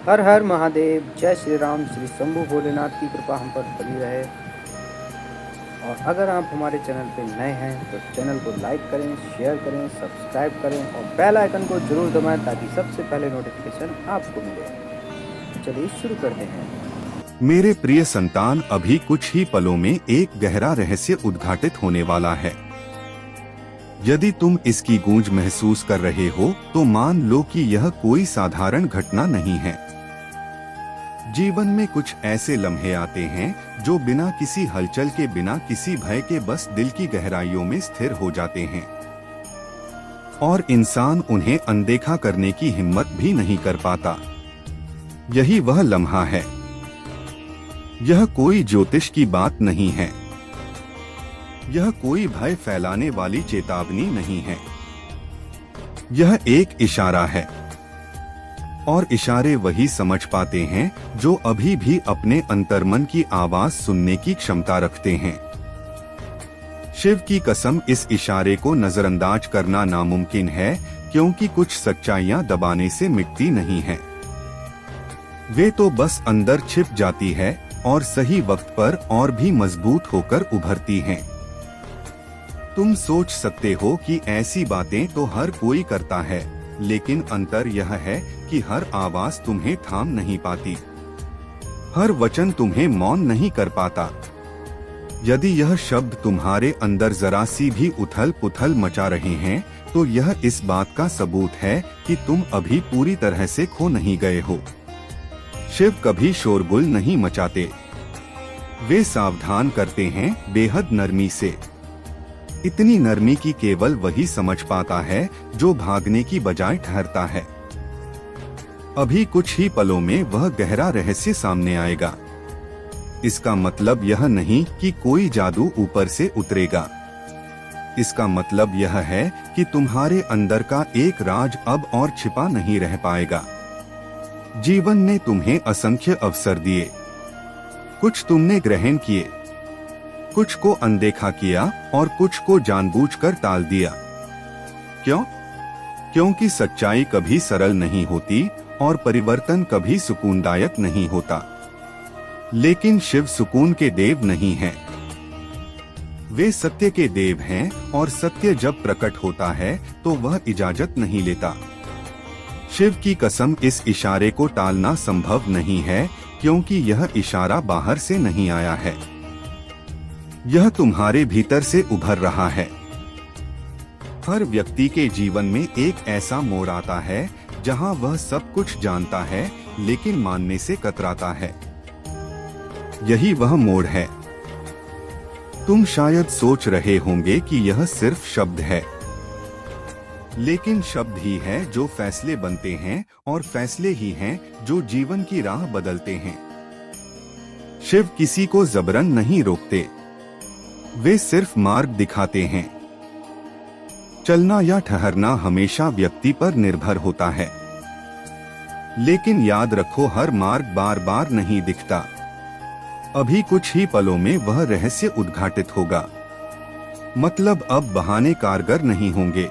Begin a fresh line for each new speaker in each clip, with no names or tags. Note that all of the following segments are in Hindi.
हर हर महादेव। जय श्री राम। श्री शंभू भोलेनाथ की कृपा हम पर बनी रहे। और अगर आप हमारे चैनल पे नए हैं तो चैनल को लाइक करें, शेयर करें, सब्सक्राइब करें और बेल आइकन को जरूर दबाएं ताकि सबसे पहले नोटिफिकेशन आपको मिले। चलिए शुरू करते हैं।
मेरे प्रिय संतान, अभी कुछ ही पलों में एक गहरा रहस्य उद्घाटित होने वाला है। यदि तुम इसकी गूंज महसूस कर रहे हो तो मान लो कि यह कोई साधारण घटना नहीं है। जीवन में कुछ ऐसे लम्हे आते हैं जो बिना किसी हलचल के, बिना किसी भय के बस दिल की गहराइयों में स्थिर हो जाते हैं और इंसान उन्हें अनदेखा करने की हिम्मत भी नहीं कर पाता। यही वह लम्हा है। यह कोई ज्योतिष की बात नहीं है। यह कोई भय फैलाने वाली चेतावनी नहीं है। यह एक इशारा है और इशारे वही समझ पाते हैं जो अभी भी अपने अंतर्मन की आवाज सुनने की क्षमता रखते हैं। शिव की कसम, इस इशारे को नजरअंदाज करना नामुमकिन है, क्योंकि कुछ सच्चाइयां दबाने से मिटती नहीं हैं। वे तो बस अंदर छिप जाती है और सही वक्त पर और भी मजबूत होकर उभरती हैं। तुम सोच सकते हो कि ऐसी बातें तो हर कोई करता है, लेकिन अंतर यह है कि हर आवाज तुम्हें थाम नहीं पाती, हर वचन तुम्हें मौन नहीं कर पाता। यदि यह शब्द तुम्हारे अंदर जरा सी भी उथल पुथल मचा रहे हैं, तो यह इस बात का सबूत है कि तुम अभी पूरी तरह से खो नहीं गए हो। शिव कभी शोरगुल नहीं मचाते। वे सावधान करते हैं, बेहद नरमी से। इतनी नरमी की केवल वही समझ पाता है जो भागने की बजाय ठहरता है। अभी कुछ ही पलों में वह गहरा रहस्य सामने आएगा। इसका मतलब यह नहीं कि कोई जादू ऊपर से उतरेगा। इसका मतलब यह है कि तुम्हारे अंदर का एक राज अब और छिपा नहीं रह पाएगा। जीवन ने तुम्हें असंख्य अवसर दिए। कुछ तुमने ग्रहण किए, कुछ को अनदेखा किया और कुछ को जानबूझकर टाल दिया। क्यों? क्योंकि सच्चाई कभी सरल नहीं होती और परिवर्तन कभी सुकूनदायक नहीं होता। लेकिन शिव सुकून के देव नहीं हैं। वे सत्य के देव हैं और सत्य जब प्रकट होता है तो वह इजाजत नहीं लेता। शिव की कसम, इस इशारे को टालना संभव नहीं है, क्योंकि यह इशारा बाहर से नहीं आया है। यह तुम्हारे भीतर से उभर रहा है। हर व्यक्ति के जीवन में एक ऐसा मोड़ आता है जहां वह सब कुछ जानता है लेकिन मानने से कतराता है। यही वह मोड़ है। तुम शायद सोच रहे होंगे कि यह सिर्फ शब्द है, लेकिन शब्द ही है जो फैसले बनते हैं और फैसले ही हैं जो जीवन की राह बदलते हैं। शिव किसी को जबरन नहीं रोकते, वे सिर्फ मार्ग दिखाते हैं। चलना या ठहरना हमेशा व्यक्ति पर निर्भर होता है, लेकिन याद रखो, हर मार्ग बार बार नहीं दिखता। अभी कुछ ही पलों में वह रहस्य उद्घाटित होगा। मतलब अब बहाने कारगर नहीं होंगे।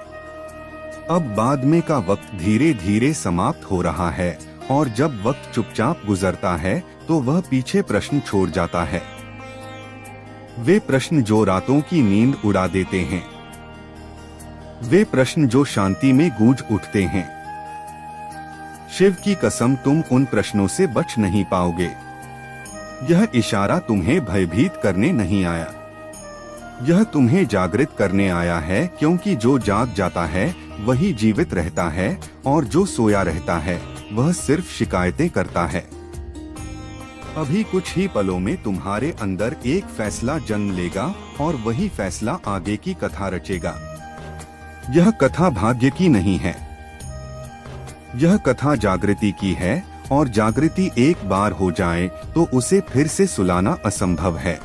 अब बाद में का वक्त धीरे धीरे समाप्त हो रहा है और जब वक्त चुपचाप गुजरता है तो वह पीछे प्रश्न छोड़ जाता है। वे प्रश्न जो रातों की नींद उड़ा देते हैं। वे प्रश्न जो शांति में गूंज उठते हैं। शिव की कसम, तुम उन प्रश्नों से बच नहीं पाओगे। यह इशारा तुम्हें भयभीत करने नहीं आया। यह तुम्हें जागृत करने आया है, क्योंकि जो जाग जाता है वही जीवित रहता है और जो सोया रहता है वह सिर्फ शिकायतें करता है। अभी कुछ ही पलों में तुम्हारे अंदर एक फैसला जन्म लेगा और वही फैसला आगे की कथा रचेगा। यह कथा भाग्य की नहीं है, यह कथा जागृति की है और जागृति एक बार हो जाए तो उसे फिर से सुलाना असंभव है।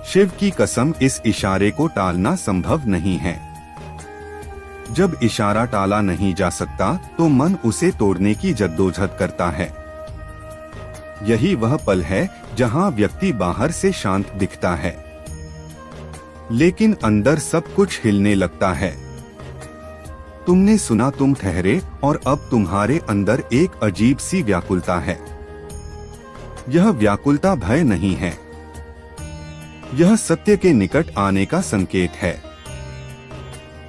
शिव की कसम, इस इशारे को टालना संभव नहीं है। जब इशारा टाला नहीं जा सकता तो मन उसे तोड़ने की जद्दोजहद करता है। यही वह पल है जहां व्यक्ति बाहर से शांत दिखता है, लेकिन अंदर सब कुछ हिलने लगता है। तुमने सुना, तुम ठहरे और अब तुम्हारे अंदर एक अजीब सी व्याकुलता है। यह व्याकुलता भय नहीं है, यह सत्य के निकट आने का संकेत है।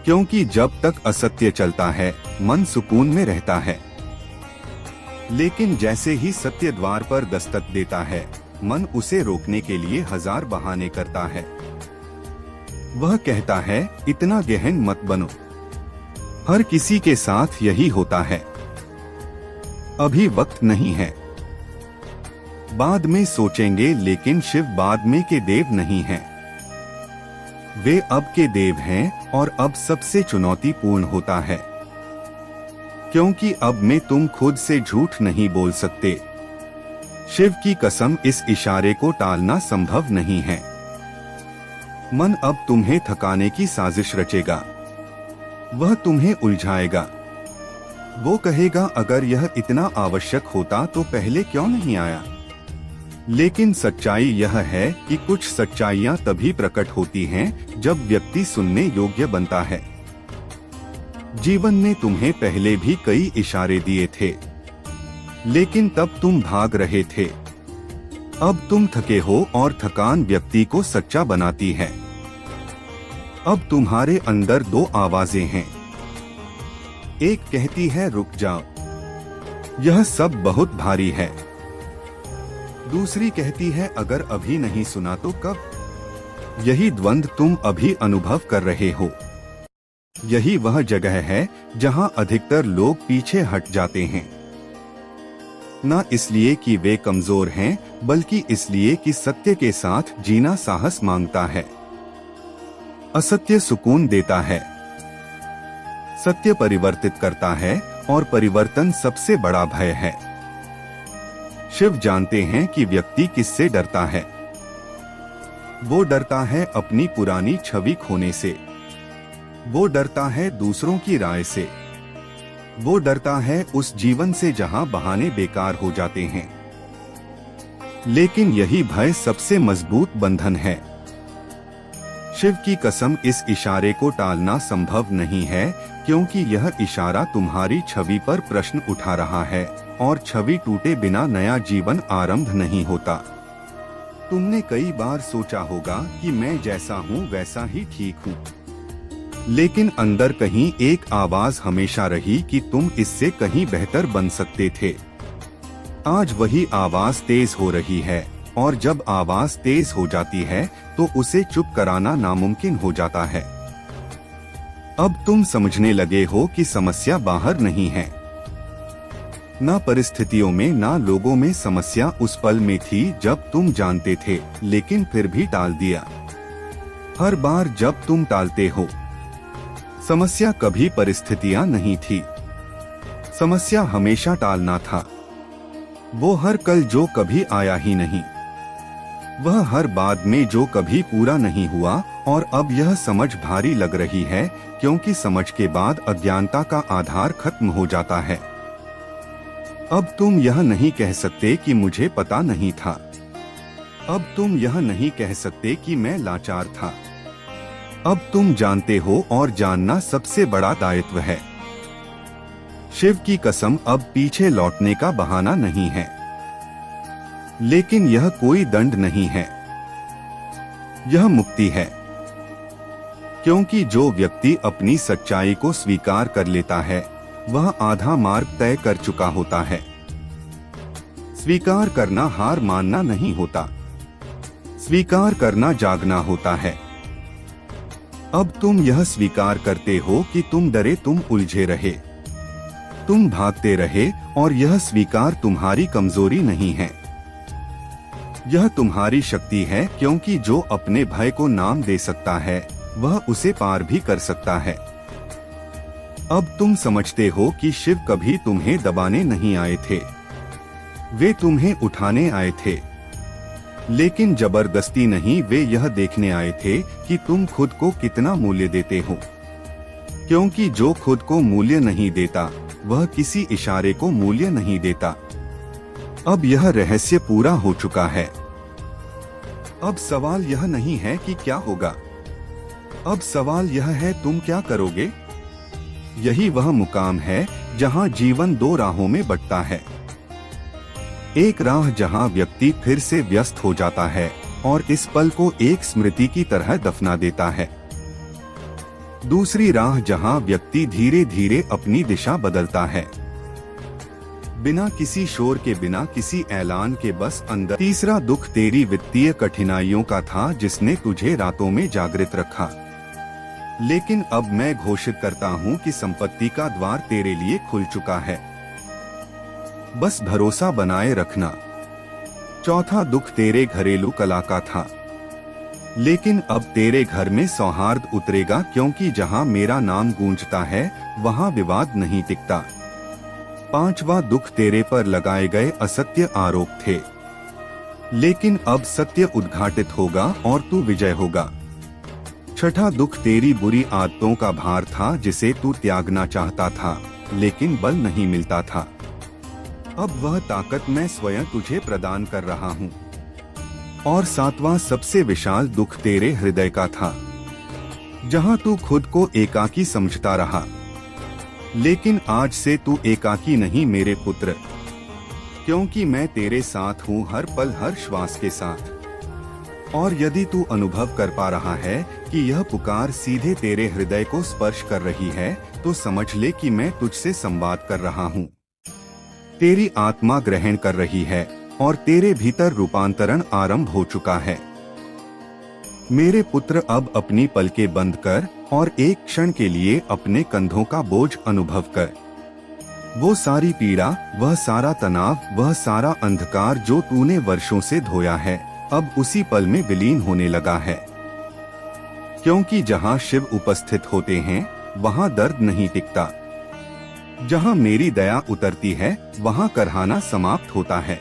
क्योंकि जब तक असत्य चलता है मन सुकून में रहता है, लेकिन जैसे ही सत्य द्वार पर दस्तक देता है मन उसे रोकने के लिए हजार बहाने करता है। वह कहता है इतना गहन मत बनो, हर किसी के साथ यही होता है, अभी वक्त नहीं है, बाद में सोचेंगे। लेकिन शिव बाद में के देव नहीं हैं, वे अब के देव हैं और अब सबसे चुनौतीपूर्ण होता है, क्योंकि अब में तुम खुद से झूठ नहीं बोल सकते। शिव की कसम, इस इशारे को टालना संभव नहीं है। मन अब तुम्हें थकाने की साजिश रचेगा, वह तुम्हें उलझाएगा। वो कहेगा अगर यह इतना आवश्यक होता तो पहले क्यों नहीं आया। लेकिन सच्चाई यह है कि कुछ सच्चाइयां तभी प्रकट होती हैं जब व्यक्ति सुनने योग्य बनता है। जीवन ने तुम्हें पहले भी कई इशारे दिए थे, लेकिन तब तुम भाग रहे थे। अब तुम थके हो और थकान व्यक्ति को सच्चा बनाती है। अब तुम्हारे अंदर दो आवाजें हैं, एक कहती है रुक जाओ, यह सब बहुत भारी है। दूसरी कहती है अगर अभी नहीं सुना तो कब। यही द्वंद्व तुम अभी अनुभव कर रहे हो। यही वह जगह है जहां अधिकतर लोग पीछे हट जाते हैं, न इसलिए कि वे कमजोर हैं, बल्कि इसलिए कि सत्य के साथ जीना साहस मांगता है। असत्य सुकून देता है, सत्य परिवर्तित करता है और परिवर्तन सबसे बड़ा भय है। शिव जानते हैं कि व्यक्ति किससे डरता है। वो डरता है अपनी पुरानी छवि खोने से, वो डरता है दूसरों की राय से, वो डरता है उस जीवन से जहां बहाने बेकार हो जाते हैं। लेकिन यही भय सबसे मजबूत बंधन है। शिव की कसम, इस इशारे को टालना संभव नहीं है, क्योंकि यह इशारा तुम्हारी छवि पर प्रश्न उठा रहा है और छवि टूटे बिना नया जीवन आरंभ नहीं होता। तुमने कई बार सोचा होगा कि मैं जैसा हूँ वैसा ही ठीक हूँ, लेकिन अंदर कहीं एक आवाज हमेशा रही कि तुम इससे कहीं बेहतर बन सकते थे। आज वही आवाज तेज हो रही है, और जब आवाज तेज हो जाती है तो उसे चुप कराना नामुमकिन हो जाता है। अब तुम समझने लगे हो कि समस्या बाहर नहीं है, न परिस्थितियों में न लोगों में। समस्या उस पल में थी जब तुम जानते थे लेकिन फिर भी टाल दिया। हर बार जब तुम टालते हो, समस्या कभी परिस्थितियां नहीं थी, समस्या हमेशा टालना था। वो हर कल जो कभी आया ही नहीं, वह हर बाद में जो कभी पूरा नहीं हुआ। और अब यह समझ भारी लग रही है, क्योंकि समझ के बाद अज्ञानता का आधार खत्म हो जाता है। अब तुम यह नहीं कह सकते कि मुझे पता नहीं था, अब तुम यह नहीं कह सकते कि मैं लाचार था। अब तुम जानते हो, और जानना सबसे बड़ा दायित्व है। शिव की कसम, अब पीछे लौटने का बहाना नहीं है, लेकिन यह कोई दंड नहीं है, यह मुक्ति है। क्योंकि जो व्यक्ति अपनी सच्चाई को स्वीकार कर लेता है वह आधा मार्ग तय कर चुका होता है। स्वीकार करना हार मानना नहीं होता, स्वीकार करना जागना होता है। अब तुम यह स्वीकार करते हो कि तुम डरे, तुम उलझे रहे, तुम भागते रहे, और यह स्वीकार तुम्हारी कमजोरी नहीं है, यह तुम्हारी शक्ति है। क्योंकि जो अपने भय को नाम दे सकता है वह उसे पार भी कर सकता है। अब तुम समझते हो कि शिव कभी तुम्हें दबाने नहीं आए थे, वे तुम्हें उठाने आए थे। लेकिन जबरदस्ती नहीं, वे यह देखने आए थे कि तुम खुद को कितना मूल्य देते हो। क्योंकि जो खुद को मूल्य नहीं देता वह किसी इशारे को मूल्य नहीं देता। अब यह रहस्य पूरा हो चुका है। अब सवाल यह नहीं है कि क्या होगा, अब सवाल यह है तुम क्या करोगे। यही वह मुकाम है जहां जीवन दो राहों में बंटता है। एक राह जहां व्यक्ति फिर से व्यस्त हो जाता है और इस पल को एक स्मृति की तरह दफना देता है। दूसरी राह जहां व्यक्ति धीरे धीरे अपनी दिशा बदलता है, बिना किसी शोर के, बिना किसी ऐलान के, बस अंदर। तीसरा दुख तेरी वित्तीय कठिनाइयों का था जिसने तुझे रातों में जागृत रखा। लेकिन अब मैं घोषित करता हूं कि संपत्ति का द्वार तेरे लिए खुल चुका है, बस भरोसा बनाए रखना। चौथा दुख तेरे घरेलू कला का था, लेकिन अब तेरे घर में सौहार्द उतरेगा, क्योंकि जहां मेरा नाम गूंजता है वहां विवाद नहीं टिकता। पांचवा दुख तेरे पर लगाए गए असत्य आरोप थे, लेकिन अब सत्य उद्घाटित होगा और तू विजय होगा। छठा दुख तेरी बुरी आदतों का भार था जिसे तू त्यागना चाहता था, लेकिन बल नहीं मिलता था। अब वह ताकत मैं स्वयं तुझे प्रदान कर रहा हूँ। और सातवां सबसे विशाल दुख तेरे हृदय का था, जहाँ तू खुद को एकाकी समझता रहा। लेकिन आज से तू एकाकी नहीं मेरे पुत्र, क्योंकि मैं तेरे साथ हूँ हर पल, हर श्वास के साथ। और यदि तू अनुभव कर पा रहा है कि यह पुकार सीधे तेरे हृदय को स्पर्श कर रही है, तो समझ ले कि मैं तुझसे संवाद कर रहा हूँ। तेरी आत्मा ग्रहण कर रही है और तेरे भीतर रूपांतरण आरंभ हो चुका है। मेरे पुत्र, अब अपनी पलकें बंद कर और एक क्षण के लिए अपने कंधों का बोझ अनुभव कर। वो सारी पीड़ा, वह सारा तनाव, वह सारा अंधकार जो तूने वर्षों से धोया है, अब उसी पल में विलीन होने लगा है। क्योंकि जहां शिव उपस्थित होते हैं वहां दर्द नहीं टिकता। जहां मेरी दया उतरती है वहां करहाना समाप्त होता है।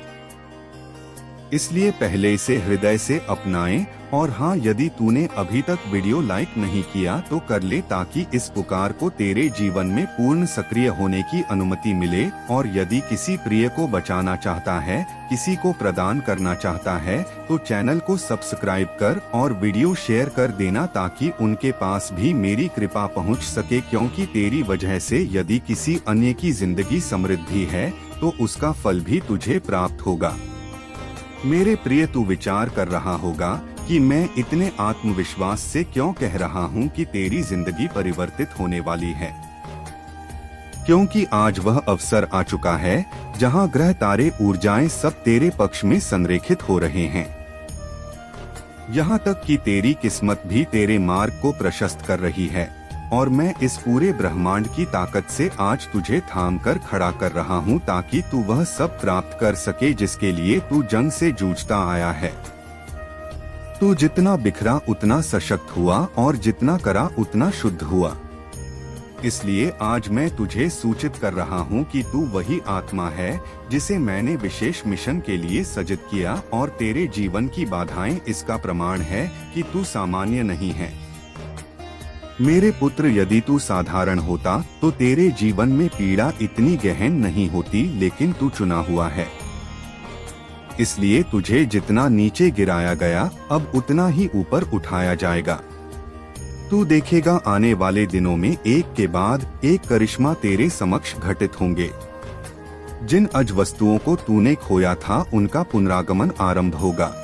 इसलिए पहले इसे हृदय से अपनाएं। और हाँ, यदि तूने अभी तक वीडियो लाइक नहीं किया तो कर ले, ताकि इस पुकार को तेरे जीवन में पूर्ण सक्रिय होने की अनुमति मिले। और यदि किसी प्रिय को बचाना चाहता है, किसी को प्रदान करना चाहता है, तो चैनल को सब्सक्राइब कर और वीडियो शेयर कर देना, ताकि उनके पास भी मेरी कृपा पहुंच सके। क्योंकि तेरी वजह से यदि किसी अन्य की जिंदगी समृद्धि है तो उसका फल भी तुझे प्राप्त होगा। मेरे प्रिय, तू विचार कर रहा होगा कि मैं इतने आत्मविश्वास से क्यों कह रहा हूँ कि तेरी जिंदगी परिवर्तित होने वाली है। क्योंकि आज वह अवसर आ चुका है जहां ग्रह, तारे, ऊर्जाएं सब तेरे पक्ष में संरेखित हो रहे हैं। यहाँ तक कि तेरी किस्मत भी तेरे मार्ग को प्रशस्त कर रही है। और मैं इस पूरे ब्रह्मांड की ताकत से आज तुझे थाम कर खड़ा कर रहा हूँ, ताकि तू वह सब प्राप्त कर सके जिसके लिए तू जंग से जूझता आया है। तू जितना बिखरा उतना सशक्त हुआ और जितना करा उतना शुद्ध हुआ। इसलिए आज मैं तुझे सूचित कर रहा हूँ कि तू वही आत्मा है जिसे मैंने विशेष मिशन के लिए सृजित किया। और तेरे जीवन की बाधाएं इसका प्रमाण है कि तू सामान्य नहीं है। मेरे पुत्र, यदि तू साधारण होता तो तेरे जीवन में पीड़ा इतनी गहन नहीं होती, लेकिन तू चुना हुआ है। इसलिए तुझे जितना नीचे गिराया गया, अब उतना ही ऊपर उठाया जाएगा। तू देखेगा आने वाले दिनों में एक के बाद एक करिश्मा तेरे समक्ष घटित होंगे। जिन अज वस्तुओं को तूने खोया था उनका पुनरागमन आरंभ होगा।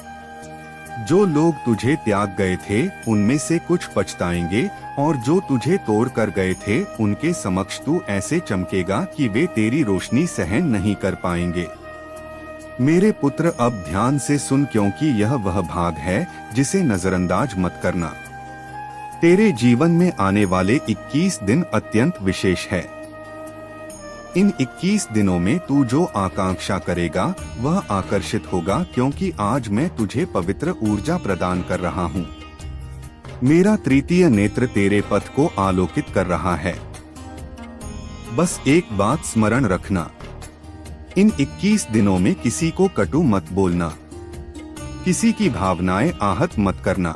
जो लोग तुझे त्याग गए थे उनमें से कुछ पछताएंगे, और जो तुझे तोड़ कर गए थे उनके समक्ष तू ऐसे चमकेगा कि वे तेरी रोशनी सहन नहीं कर पाएंगे। मेरे पुत्र, अब ध्यान से सुन, क्योंकि यह वह भाग है जिसे नजरअंदाज मत करना। तेरे जीवन में आने वाले 21 दिन अत्यंत विशेष है। इन 21 दिनों में तू जो आकांक्षा करेगा वह आकर्षित होगा, क्योंकि आज मैं तुझे पवित्र ऊर्जा प्रदान कर रहा हूँ। मेरा तृतीय नेत्र तेरे पथ को आलोकित कर रहा है। बस एक बात स्मरण रखना, इन 21 दिनों में किसी को कटु मत बोलना, किसी की भावनाएं आहत मत करना,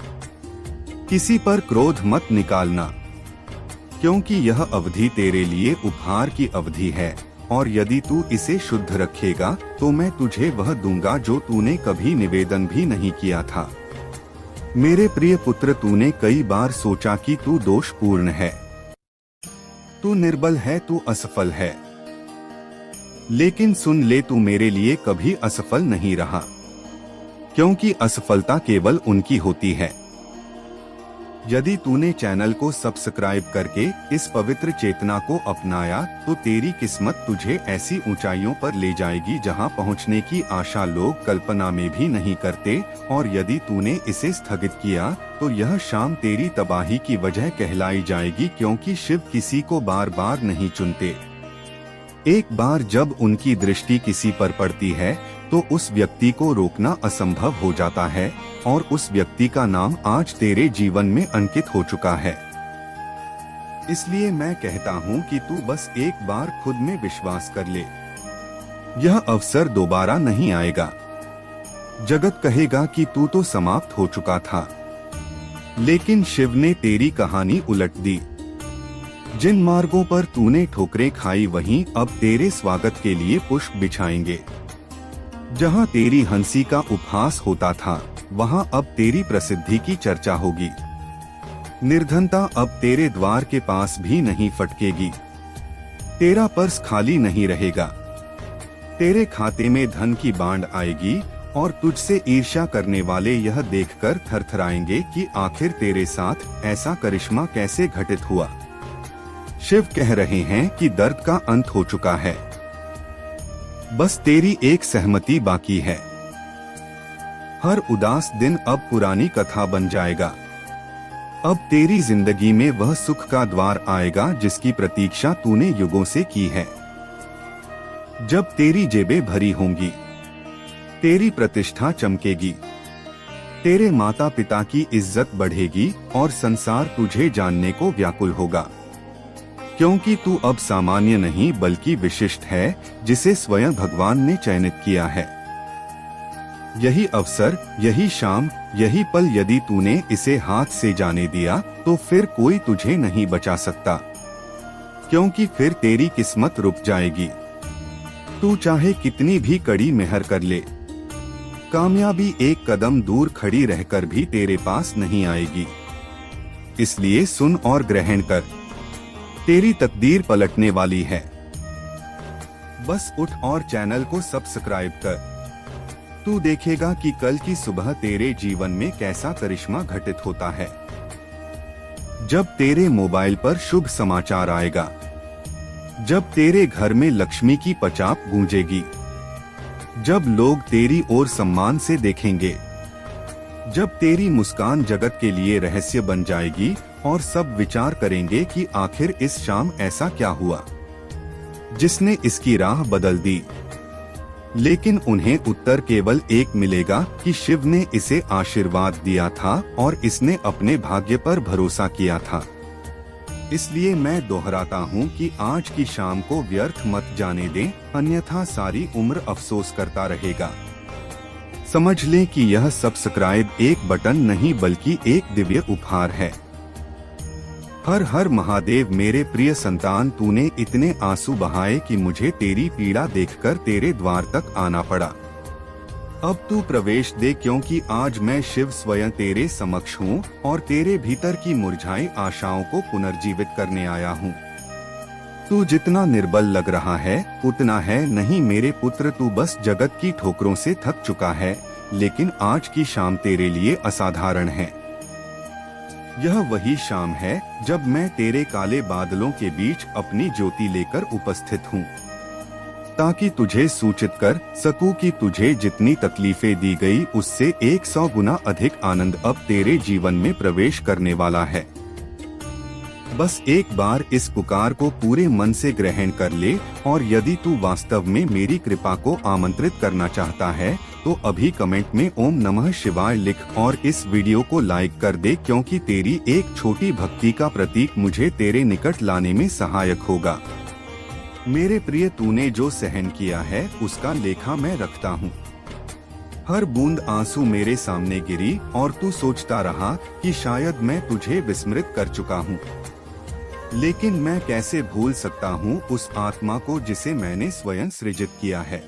किसी पर क्रोध मत निकालना, क्योंकि यह अवधि तेरे लिए उपहार की अवधि है। और यदि तू इसे शुद्ध रखेगा तो मैं तुझे वह दूंगा जो तूने कभी निवेदन भी नहीं किया था। मेरे प्रिय पुत्र, तूने कई बार सोचा कि तू दोषपूर्ण है, तू निर्बल है, तू असफल है। लेकिन सुन ले, तू मेरे लिए कभी असफल नहीं रहा, क्योंकि असफलता केवल उनकी होती है। यदि तूने चैनल को सब्सक्राइब करके इस पवित्र चेतना को अपनाया तो तेरी किस्मत तुझे ऐसी ऊंचाइयों पर ले जाएगी जहां पहुंचने की आशा लोग कल्पना में भी नहीं करते। और यदि तूने इसे स्थगित किया तो यह शाम तेरी तबाही की वजह कहलाई जाएगी, क्योंकि शिव किसी को बार बार नहीं चुनते। एक बार जब उनकी दृष्टि किसी पर पड़ती है तो उस व्यक्ति को रोकना असंभव हो जाता है, और उस व्यक्ति का नाम आज तेरे जीवन में अंकित हो चुका है। इसलिए मैं कहता हूँ कि तू बस एक बार खुद में विश्वास कर ले, यह अवसर दोबारा नहीं आएगा। जगत कहेगा कि तू तो समाप्त हो चुका था, लेकिन शिव ने तेरी कहानी उलट दी। जिन मार्गों पर तूने ठोकरें खाई वहीं अब तेरे स्वागत के लिए पुष्प बिछाएंगे। जहां तेरी हंसी का उपहास होता था वहां अब तेरी प्रसिद्धि की चर्चा होगी। निर्धनता अब तेरे द्वार के पास भी नहीं फटकेगी। तेरा पर्स खाली नहीं रहेगा। तेरे खाते में धन की बाढ़ आएगी और तुझसे ईर्ष्या करने वाले यह देखकर थरथराएंगे कि आखिर तेरे साथ ऐसा करिश्मा कैसे घटित हुआ। शिव कह रहे हैं कि दर्द का अंत हो चुका है, बस तेरी एक सहमति बाकी है। हर उदास दिन अब पुरानी कथा बन जाएगा। अब तेरी जिंदगी में वह सुख का द्वार आएगा जिसकी प्रतीक्षा तूने युगों से की है। जब तेरी जेबें भरी होंगी, तेरी प्रतिष्ठा चमकेगी, तेरे माता पिता की इज्जत बढ़ेगी और संसार तुझे जानने को व्याकुल होगा, क्योंकि तू अब सामान्य नहीं बल्कि विशिष्ट है, जिसे स्वयं भगवान ने चयनित किया है। यही अवसर, यही शाम, यही पल यदि तूने इसे हाथ से जाने दिया तो फिर कोई तुझे नहीं बचा सकता, क्योंकि फिर तेरी किस्मत रुक जाएगी। तू चाहे कितनी भी कड़ी मेहर कर ले, कामयाबी एक कदम दूर खड़ी रहकर भी तेरे पास नहीं आएगी। इसलिए सुन और ग्रहण कर, तेरी तकदीर पलटने वाली है। बस उठ और चैनल को सब्सक्राइब कर। तू देखेगा कि कल की सुबह तेरे जीवन में कैसा करिश्मा घटित होता है। जब तेरे मोबाइल पर शुभ समाचार आएगा, जब तेरे घर में लक्ष्मी की पचाप गूंजेगी, जब लोग तेरी ओर सम्मान से देखेंगे, जब तेरी मुस्कान जगत के लिए रहस्य बन जाएगी और सब विचार करेंगे कि आखिर इस शाम ऐसा क्या हुआ जिसने इसकी राह बदल दी। लेकिन उन्हें उत्तर केवल एक मिलेगा कि शिव ने इसे आशीर्वाद दिया था और इसने अपने भाग्य पर भरोसा किया था। इसलिए मैं दोहराता हूँ कि आज की शाम को व्यर्थ मत जाने दें, अन्यथा सारी उम्र अफसोस करता रहेगा। समझ लें कि यह सब्सक्राइब एक बटन नहीं बल्कि एक दिव्य उपहार है। हर हर महादेव मेरे प्रिय संतान, तूने इतने आंसू बहाए कि मुझे तेरी पीड़ा देखकर तेरे द्वार तक आना पड़ा। अब तू प्रवेश दे, क्योंकि आज मैं शिव स्वयं तेरे समक्ष हूँ और तेरे भीतर की मुरझाई आशाओं को पुनर्जीवित करने आया हूँ। तू जितना निर्बल लग रहा है उतना है नहीं मेरे पुत्र। तू बस जगत की ठोकरों से थक चुका है, लेकिन आज की शाम तेरे लिए असाधारण है। यह वही शाम है जब मैं तेरे काले बादलों के बीच अपनी ज्योति लेकर उपस्थित हूँ, ताकि तुझे सूचित कर सकूं कि तुझे जितनी तकलीफें दी गई उससे 100 गुना अधिक आनंद अब तेरे जीवन में प्रवेश करने वाला है। बस एक बार इस पुकार को पूरे मन से ग्रहण कर ले, और यदि तू वास्तव में मेरी कृपा को आमंत्रित करना चाहता है तो अभी कमेंट में ओम नमः शिवाय लिख और इस वीडियो को लाइक कर दे, क्योंकि तेरी एक छोटी भक्ति का प्रतीक मुझे तेरे निकट लाने में सहायक होगा। मेरे प्रिय, तूने जो सहन किया है उसका लेखा मैं रखता हूँ। हर बूंद आंसू मेरे सामने गिरी और तू सोचता रहा कि शायद मैं तुझे विस्मृत कर चुका हूँ, लेकिन मैं कैसे भूल सकता हूँ उस आत्मा को जिसे मैंने स्वयं सृजित किया है।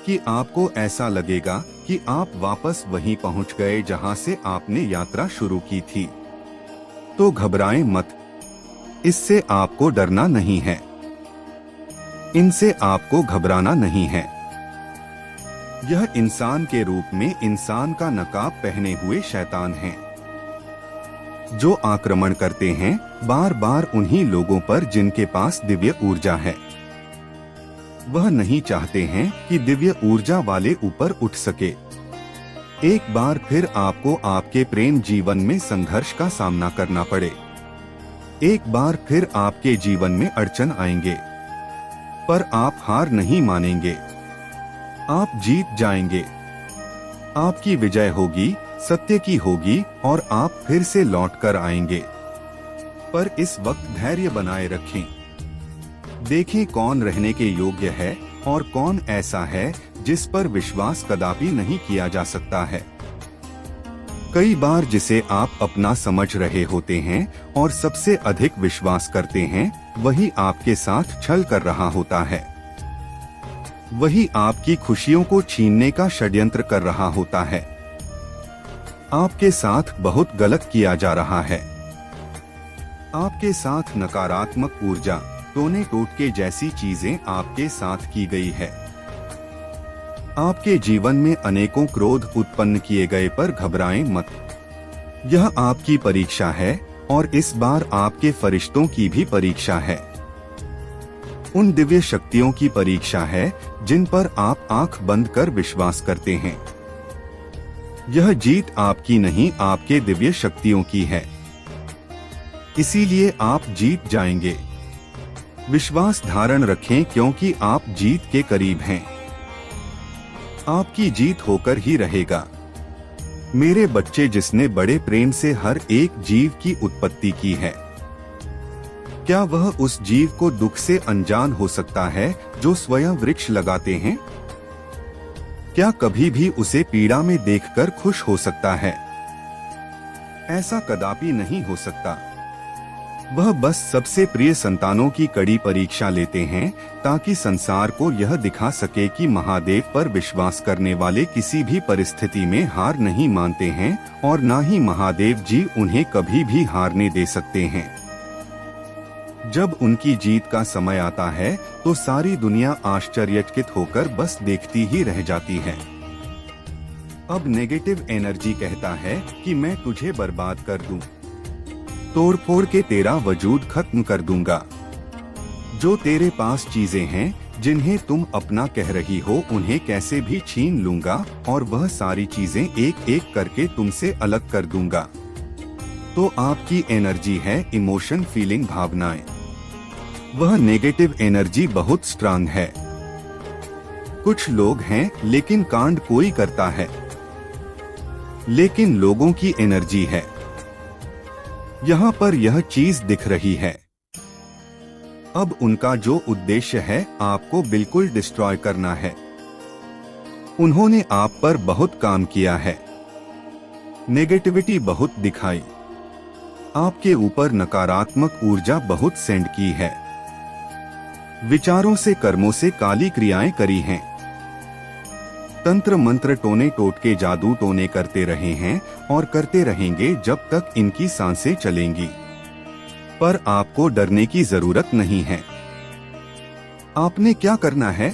कि आपको ऐसा लगेगा कि आप वापस वहीं पहुंच गए जहां से आपने यात्रा शुरू की थी। तो घबराएं मत, इससे आपको डरना नहीं है, इनसे आपको घबराना नहीं है। यह इंसान के रूप में इंसान का नकाब पहने हुए शैतान हैं, जो आक्रमण करते हैं बार बार उन्हीं लोगों पर जिनके पास दिव्य ऊर्जा है। वह नहीं चाहते हैं कि दिव्य ऊर्जा वाले ऊपर उठ सके। एक बार फिर आपको आपके प्रेम जीवन में संघर्ष का सामना करना पड़े। एक बार फिर आपके जीवन में अड़चन आएंगे, पर आप हार नहीं मानेंगे। आप जीत जाएंगे। आपकी विजय होगी, सत्य की होगी और आप फिर से लौट कर आएंगे। पर इस वक्त धैर्य बनाए रखें। देखें कौन रहने के योग्य है और कौन ऐसा है जिस पर विश्वास कदापि नहीं किया जा सकता है। कई बार जिसे आप अपना समझ रहे होते हैं और सबसे अधिक विश्वास करते हैं, वही आपके साथ छल कर रहा होता है। वही आपकी खुशियों को छीनने का षड्यंत्र कर रहा होता है। आपके साथ बहुत गलत किया जा रहा है। आपके साथ नकारात्मक ऊर्जा, टोने टोटके जैसी चीजें आपके साथ की गई है। आपके जीवन में अनेकों क्रोध उत्पन्न किए गए, पर घबराएं मत। यह आपकी परीक्षा है और इस बार आपके फरिश्तों की भी परीक्षा है। उन दिव्य शक्तियों की परीक्षा है जिन पर आप आंख बंद कर विश्वास करते हैं। यह जीत आपकी नहीं, आपके दिव्य शक्तियों की है। इसीलिए आप जीत जाएंगे। विश्वास धारण रखें, क्योंकि आप जीत के करीब हैं। आपकी जीत होकर ही रहेगा। मेरे बच्चे, जिसने बड़े प्रेम से हर एक जीव की उत्पत्ति की है, क्या वह उस जीव को दुख से अनजान हो सकता है जो स्वयं वृक्ष लगाते हैं? क्या कभी भी उसे पीड़ा में देखकर खुश हो सकता है? ऐसा कदापि नहीं हो सकता। वह बस सबसे प्रिय संतानों की कड़ी परीक्षा लेते हैं, ताकि संसार को यह दिखा सके कि महादेव पर विश्वास करने वाले किसी भी परिस्थिति में हार नहीं मानते हैं और न ही महादेव जी उन्हें कभी भी हारने दे सकते हैं। जब उनकी जीत का समय आता है तो सारी दुनिया आश्चर्यचकित होकर बस देखती ही रह जाती है। अब नेगेटिव एनर्जी कहता है कि मैं तुझे बर्बाद कर दूं, तोड़फोड़ के तेरा वजूद खत्म कर दूंगा। जो तेरे पास चीजें हैं जिन्हें तुम अपना कह रही हो, उन्हें कैसे भी छीन लूंगा और वह सारी चीजें एक एक करके तुमसे अलग कर दूंगा। तो आपकी एनर्जी है इमोशन, फीलिंग, भावनाएं। वह नेगेटिव एनर्जी बहुत स्ट्रांग है। कुछ लोग हैं लेकिन कांड कोई करता है, लेकिन लोगों की एनर्जी है। यहाँ पर यह चीज दिख रही है। अब उनका जो उद्देश्य है आपको बिल्कुल डिस्ट्रॉय करना है। उन्होंने आप पर बहुत काम किया है, नेगेटिविटी बहुत दिखाई, आपके ऊपर नकारात्मक ऊर्जा बहुत सेंड की है, विचारों से कर्मों से काली क्रियाएं करी हैं, तंत्र मंत्र टोने टोटके जादू टोने करते रहे हैं और करते रहेंगे जब तक इनकी सांसें चलेंगी। पर आपको डरने की जरूरत नहीं है। आपने क्या करना है?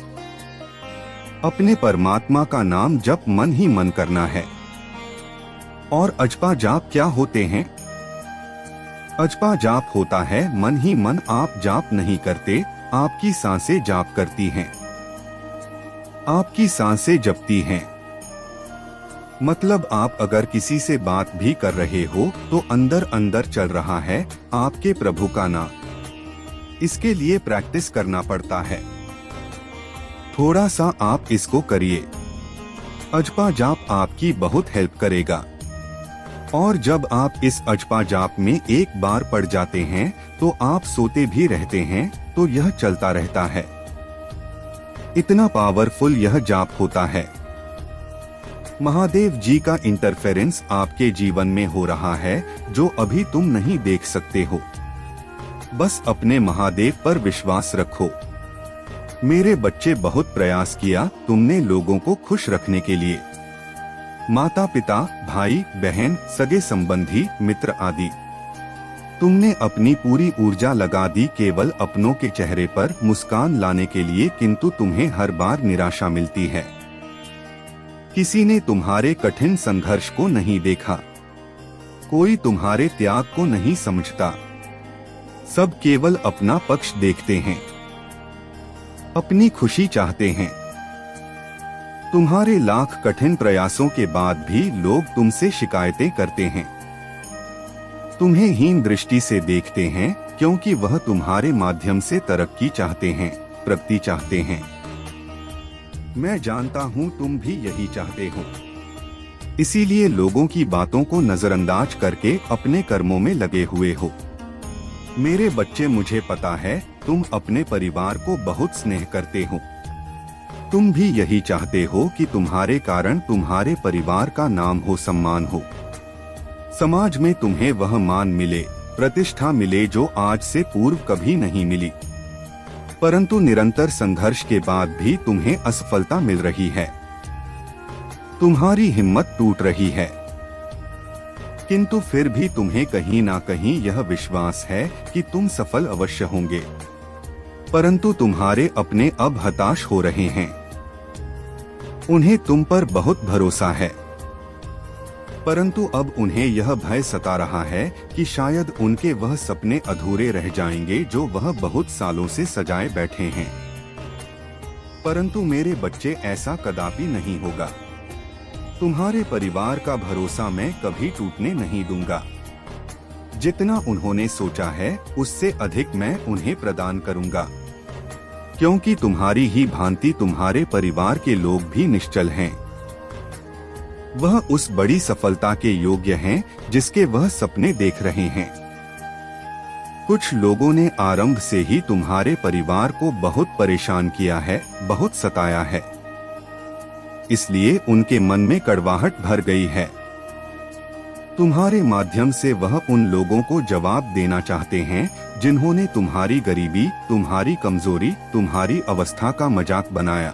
अपने परमात्मा का नाम जप मन ही मन करना है। और अजपा जाप क्या होते हैं? अजपा जाप होता है मन ही मन। आप जाप नहीं करते, आपकी सांसें जाप करती हैं। आपकी सांसें जपती हैं। मतलब आप अगर किसी से बात भी कर रहे हो तो अंदर अंदर चल रहा है आपके प्रभु का नाम। इसके लिए प्रैक्टिस करना पड़ता है। थोड़ा सा आप इसको करिए। अजपा जाप आपकी बहुत हेल्प करेगा। और जब आप इस अजपा जाप में एक बार पड़ जाते हैं तो आप सोते भी रहते हैं, तो यह चलता रहता है। इतना पावरफुल यह जाप होता है। महादेव जी का इंटरफेरेंस आपके जीवन में हो रहा है जो अभी तुम नहीं देख सकते हो। बस अपने महादेव पर विश्वास रखो। मेरे बच्चे, बहुत प्रयास किया तुमने लोगों को खुश रखने के लिए। माता पिता, भाई बहन, सगे संबंधी, मित्र आदि। तुमने अपनी पूरी ऊर्जा लगा दी केवल अपनों के चेहरे पर मुस्कान लाने के लिए, किंतु तुम्हें हर बार निराशा मिलती है। किसी ने तुम्हारे कठिन संघर्ष को नहीं देखा, कोई तुम्हारे त्याग को नहीं समझता। सब केवल अपना पक्ष देखते हैं, अपनी खुशी चाहते हैं। तुम्हारे लाख कठिन प्रयासों के बाद भी लोग तुमसे शिकायतें करते हैं, तुम्हें हीन दृष्टि से देखते हैं, क्योंकि वह तुम्हारे माध्यम से तरक्की चाहते हैं, प्रगति चाहते हैं। मैं जानता हूं तुम भी यही चाहते हो, इसीलिए लोगों की बातों को नजरअंदाज करके अपने कर्मों में लगे हुए हो। मेरे बच्चे, मुझे पता है तुम अपने परिवार को बहुत स्नेह करते हो। तुम भी यही चाहते हो कि तुम्हारे कारण तुम्हारे परिवार का नाम हो, सम्मान हो, समाज में तुम्हें वह मान मिले, प्रतिष्ठा मिले जो आज से पूर्व कभी नहीं मिली। परंतु निरंतर संघर्ष के बाद भी तुम्हें असफलता मिल रही है, तुम्हारी हिम्मत टूट रही है, किंतु फिर भी तुम्हें कहीं ना कहीं यह विश्वास है कि तुम सफल अवश्य होंगे। परंतु तुम्हारे अपने अब हताश हो रहे हैं, उन्हें तुम पर बहुत भरोसा है, परंतु अब उन्हें यह भय सता रहा है कि शायद उनके वह सपने अधूरे रह जाएंगे जो वह बहुत सालों से सजाए बैठे हैं। परंतु मेरे बच्चे, ऐसा कदापि नहीं होगा। तुम्हारे परिवार का भरोसा मैं कभी टूटने नहीं दूंगा। जितना उन्होंने सोचा है उससे अधिक मैं उन्हें प्रदान करूंगा, क्योंकि तुम्हारी ही भांति तुम्हारे परिवार के लोग भी निश्चल हैं। वह उस बड़ी सफलता के योग्य हैं जिसके वह सपने देख रहे हैं। कुछ लोगों ने आरंभ से ही तुम्हारे परिवार को बहुत परेशान किया है, बहुत सताया है, इसलिए उनके मन में कड़वाहट भर गई है। तुम्हारे माध्यम से वह उन लोगों को जवाब देना चाहते हैं जिन्होंने तुम्हारी गरीबी, तुम्हारी कमजोरी, तुम्हारी अवस्था का मजाक बनाया।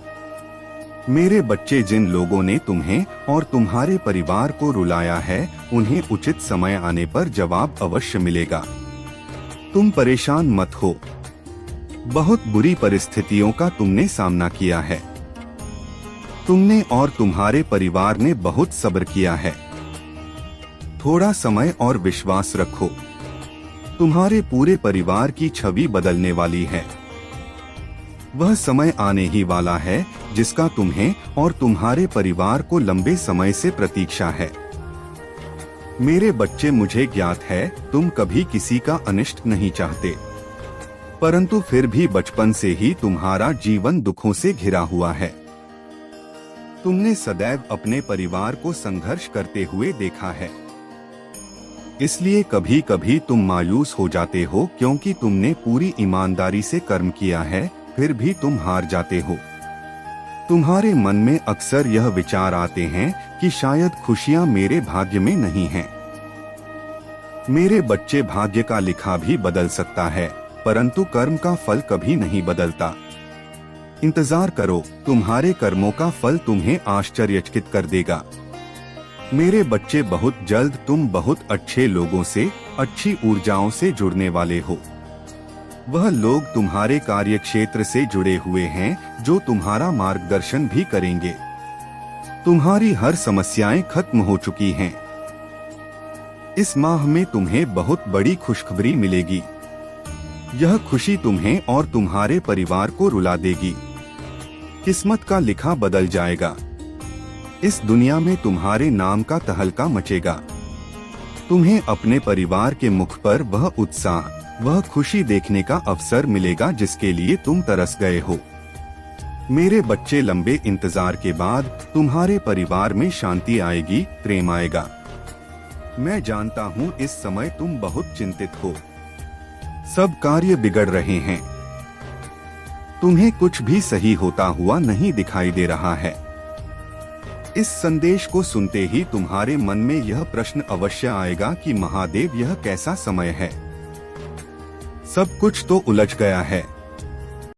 मेरे बच्चे, जिन लोगों ने तुम्हें और तुम्हारे परिवार को रुलाया है, उन्हें उचित समय आने पर जवाब अवश्य मिलेगा। तुम परेशान मत हो, बहुत बुरी परिस्थितियों का तुमने सामना किया है। तुमने और तुम्हारे परिवार ने बहुत सब्र किया है। थोड़ा समय और विश्वास रखो, तुम्हारे पूरे परिवार की छवि बदलने वाली है। वह समय आने ही वाला है जिसका तुम्हें और तुम्हारे परिवार को लंबे समय से प्रतीक्षा है। मेरे बच्चे, मुझे ज्ञात है तुम कभी किसी का अनिष्ट नहीं चाहते, परंतु फिर भी बचपन से ही तुम्हारा जीवन दुखों से घिरा हुआ है। तुमने सदैव अपने परिवार को संघर्ष करते हुए देखा है, इसलिए कभी कभी तुम मायूस हो जाते हो, क्योंकि तुमने पूरी ईमानदारी से कर्म किया है, फिर भी तुम हार जाते हो। तुम्हारे मन में अक्सर यह विचार आते हैं कि शायद खुशियां मेरे भाग्य में नहीं हैं। मेरे बच्चे, भाग्य का लिखा भी बदल सकता है, परंतु कर्म का फल कभी नहीं बदलता। इंतजार करो, तुम्हारे कर्मों का फल तुम्हें आश्चर्यचकित कर देगा। मेरे बच्चे, बहुत जल्द तुम बहुत अच्छे लोगों से, अच्छी ऊर्जाओं से जुड़ने वाले हो। वह लोग तुम्हारे कार्य क्षेत्र से जुड़े हुए हैं जो तुम्हारा मार्गदर्शन भी करेंगे। तुम्हारी हर समस्याएं खत्म हो चुकी हैं। इस माह में तुम्हें बहुत बड़ी खुशखबरी मिलेगी। यह खुशी तुम्हें और तुम्हारे परिवार को रुला देगी। किस्मत का लिखा बदल जाएगा। इस दुनिया में तुम्हारे नाम का तहलका मचेगा। तुम्हें अपने परिवार के मुख पर वह उत्साह, वह खुशी देखने का अवसर मिलेगा जिसके लिए तुम तरस गए हो। मेरे बच्चे, लंबे इंतजार के बाद तुम्हारे परिवार में शांति आएगी, प्रेम आएगा। मैं जानता हूँ इस समय तुम बहुत चिंतित हो, सब कार्य बिगड़ रहे हैं, तुम्हें कुछ भी सही होता हुआ नहीं दिखाई दे रहा है। इस संदेश को सुनते ही तुम्हारे मन में यह प्रश्न अवश्य आएगा कि महादेव, यह कैसा समय है? सब कुछ तो उलझ गया है।